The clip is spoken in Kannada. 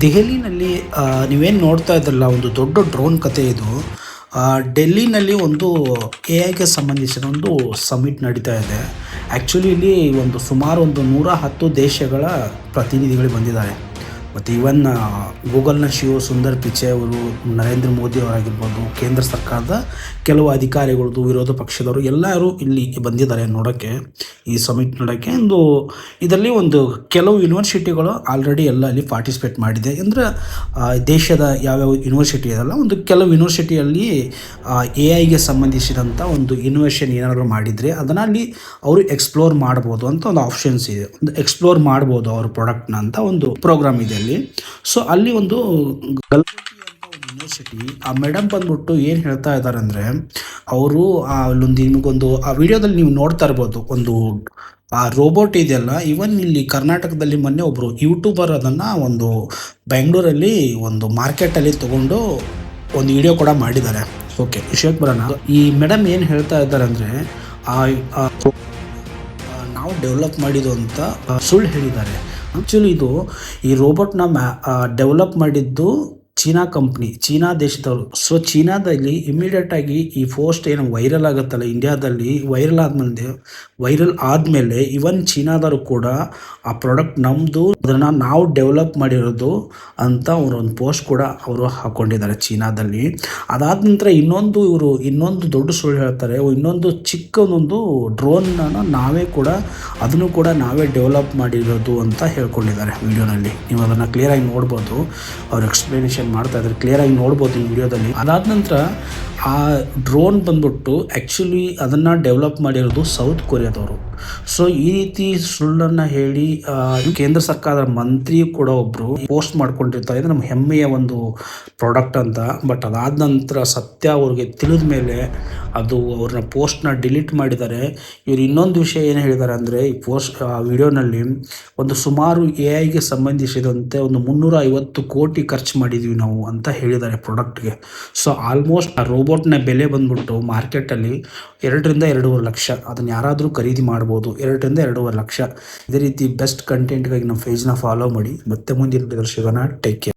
ದೆಹಲಿನಲ್ಲಿ ನೀವೇನು ನೋಡ್ತಾ ಇದ್ರಲ್ಲ, ಒಂದು ದೊಡ್ಡ ಡ್ರೋನ್ ಕತೆ ಇದು. ಡೆಲ್ಲಿನಲ್ಲಿ ಒಂದು ಎ ಐಗೆ ಸಂಬಂಧಿಸಿದ ಒಂದು ಸಮಿಟ್ ನಡೀತಾ ಇದೆ. ಆ್ಯಕ್ಚುಲಿ ಇಲ್ಲಿ ಸುಮಾರು 110 ದೇಶಗಳ ಪ್ರತಿನಿಧಿಗಳು ಬಂದಿದ್ದಾರೆ. ಮತ್ತು ಈವನ್ ಗೂಗಲ್ನ CEO ಸುಂದರ್ ಪಿಚೈ ಅವರು, ನರೇಂದ್ರ ಮೋದಿ ಅವರಾಗಿರ್ಬೋದು, ಕೇಂದ್ರ ಸರ್ಕಾರದ ಕೆಲವು ಅಧಿಕಾರಿಗಳದ್ದು, ವಿರೋಧ ಪಕ್ಷದವರು ಎಲ್ಲರೂ ಇಲ್ಲಿ ಬಂದಿದ್ದಾರೆ ನೋಡೋಕ್ಕೆ, ಈ ಸಮಿಟ್ ನೋಡೋಕ್ಕೆ. ಇದರಲ್ಲಿ ಕೆಲವು ಯೂನಿವರ್ಸಿಟಿಗಳು ಆಲ್ರೆಡಿ ಎಲ್ಲ ಅಲ್ಲಿ ಪಾರ್ಟಿಸಿಪೇಟ್ ಮಾಡಿದೆ. ಅಂದರೆ ದೇಶದ ಯಾವ್ಯಾವ ಯೂನಿವರ್ಸಿಟಿ ಇದೆಲ್ಲ, ಕೆಲವು ಯೂನಿವರ್ಸಿಟಿಯಲ್ಲಿ ಎ ಐಗೆ ಸಂಬಂಧಿಸಿದಂಥ ಒಂದು ಇನೋವೇಷನ್ ಏನಾದರೂ ಮಾಡಿದರೆ ಅದನ್ನು ಅಲ್ಲಿ ಅವರು ಎಕ್ಸ್ಪ್ಲೋರ್ ಮಾಡ್ಬೋದು ಅಂತ ಒಂದು ಆಪ್ಷನ್ಸ್ ಇದೆ. ಎಕ್ಸ್ಪ್ಲೋರ್ ಮಾಡ್ಬೋದು ಅವ್ರ ಪ್ರಾಡಕ್ಟ್ನ ಅಂತ ಒಂದು ಪ್ರೋಗ್ರಾಮ್ ಇದೆ ಅಲ್ಲಿ. ಸೊ ಅಲ್ಲಿ ಗಲ್ಗೋಟಿ ಅಂತ ಒಂದು ಯೂನಿವರ್ಸಿಟಿ, ಆ ಮೇಡಮ್ ಬಂದ್ಬಿಟ್ಟು ಏನು ಹೇಳ್ತಾ ಇದ್ದಾರೆ ಅಂದರೆ, ಅವರು ನಿಮಗೊಂದು ಆ ವಿಡಿಯೋದಲ್ಲಿ ನೀವು ನೋಡ್ತಾ ಇರ್ಬೋದು, ಆ ರೋಬೋಟ್ ಇದೆಯಲ್ಲ, ಇವನ್ ಇಲ್ಲಿ ಕರ್ನಾಟಕದಲ್ಲಿ ಮೊನ್ನೆ ಒಬ್ಬರು ಯೂಟ್ಯೂಬರ್ ಅದನ್ನು ಬೆಂಗಳೂರಲ್ಲಿ ಮಾರ್ಕೆಟಲ್ಲಿ ತೊಗೊಂಡು ಒಂದು ವಿಡಿಯೋ ಕೂಡ ಮಾಡಿದ್ದಾರೆ. ಓಕೆ, ವಿಷಯಕ್ಕೆ ಬರೋಣ. ಈ ಮೇಡಮ್ ಏನು ಹೇಳ್ತಾ ಇದ್ದಾರೆ ಅಂದರೆ, ನಾವು ಡೆವಲಪ್ ಮಾಡಿದ್ದು ಅಂತ ಸುಳ್ಳು ಹೇಳಿದ್ದಾರೆ. ಆ್ಯಕ್ಚುಲಿ ಈ ರೋಬೋಟ್ನ ಡೆವಲಪ್ ಮಾಡಿದ್ದು ಚೀನಾ ಕಂಪ್ನಿ, ಚೀನಾ ದೇಶದವರು. ಸೊ ಚೀನಾದಲ್ಲಿ ಇಮಿಡಿಯೇಟಾಗಿ ಈ ಪೋಸ್ಟ್ ಏನು ವೈರಲ್ ಆಗುತ್ತಲ್ಲ ಇಂಡಿಯಾದಲ್ಲಿ, ವೈರಲ್ ಆದಮೇಲೆ ಇವನ್ ಚೀನಾದವರು ಕೂಡ ಆ ಪ್ರಾಡಕ್ಟ್ ನಮ್ಮದು, ಅದನ್ನು ನಾವು ಡೆವಲಪ್ ಮಾಡಿರೋದು ಅಂತ ಒಂದು ಪೋಸ್ಟ್ ಕೂಡ ಅವರು ಹಾಕ್ಕೊಂಡಿದ್ದಾರೆ ಚೀನಾದಲ್ಲಿ. ಅದಾದ ನಂತರ ಇನ್ನೊಂದು ದೊಡ್ಡ ಸುಳ್ಳು ಹೇಳ್ತಾರೆ. ಇನ್ನೊಂದು ಚಿಕ್ಕದೊಂದು ಡ್ರೋನ್ನ ಅದನ್ನು ಕೂಡ ನಾವೇ ಡೆವಲಪ್ ಮಾಡಿರೋದು ಅಂತ ಹೇಳ್ಕೊಂಡಿದ್ದಾರೆ ವಿಡಿಯೋನಲ್ಲಿ. ನೀವು ಅದನ್ನು ಕ್ಲಿಯರಾಗಿ ನೋಡ್ಬೋದು, ಅವ್ರು ಎಕ್ಸ್ಪ್ಲನೇಷನ್ ಮಾಡ್ತಾ ಇದ್ದಾರೆ, ಕ್ಲಿಯರಾಗಿ ನೋಡ್ಬೋದು ಈ ವಿಡಿಯೋದಲ್ಲಿ. ಅದಾದ ನಂತರ ಆ ಡ್ರೋನ್ ಬಂದ್ಬಿಟ್ಟು ಆ್ಯಕ್ಚುಲಿ ಅದನ್ನು ಡೆವಲಪ್ ಮಾಡಿರೋದು ಸೌತ್ ಕೊರಿಯಾದವರು. ಸೊ ಈ ರೀತಿ ಸುಳ್ಳನ್ನು ಹೇಳಿ ಕೇಂದ್ರ ಸರ್ಕಾರದ ಮಂತ್ರಿ ಕೂಡ ಒಬ್ಬರು ಪೋಸ್ಟ್ ಮಾಡ್ಕೊಂಡಿರ್ತಾರೆ, ಇದು ನಮ್ಮ ಹೆಮ್ಮೆಯ ಒಂದು ಪ್ರಾಡಕ್ಟ್ ಅಂತ. ಬಟ್ ಅದಾದ ನಂತರ ಸತ್ಯ ಅವ್ರಿಗೆ ತಿಳಿದ ಮೇಲೆ ಅವ್ರನ್ನ ಪೋಸ್ಟ್ನ ಡಿಲೀಟ್ ಮಾಡಿದ್ದಾರೆ. ಇವರು ಇನ್ನೊಂದು ವಿಷಯ ಏನು ಹೇಳಿದ್ದಾರೆ ಅಂದರೆ, ಈ ವಿಡಿಯೋನಲ್ಲಿ ಸುಮಾರು ಎ ಐಗೆ ಸಂಬಂಧಿಸಿದಂತೆ 350 ಕೋಟಿ ಖರ್ಚು ಮಾಡಿದ್ವಿ ನಾವು ಅಂತ ಹೇಳಿದ್ದಾರೆ ಪ್ರಾಡಕ್ಟ್ಗೆ. ಸೊ ಆಲ್ಮೋಸ್ಟ್ ಆ ರೋಬೋಟ್ನ ಬೆಲೆ ಬಂದ್ಬಿಟ್ಟು ಮಾರ್ಕೆಟಲ್ಲಿ 2 ರಿಂದ 2.5 ಲಕ್ಷ. ಅದನ್ನು ಯಾರಾದರೂ ಖರೀದಿ ಮಾಡ್ಬೋದು, 2 ರಿಂದ 2.5 ಲಕ್ಷ. ಇದೇ ರೀತಿ ಬೆಸ್ಟ್ ಕಂಟೆಂಟ್ಗಾಗಿ ನಮ್ಮ ಪೇಜ್ನ ಫಾಲೋ ಮಾಡಿ. ಮತ್ತೆ ಮುಂದಿನ ಸಿಗೋಣ. Take care.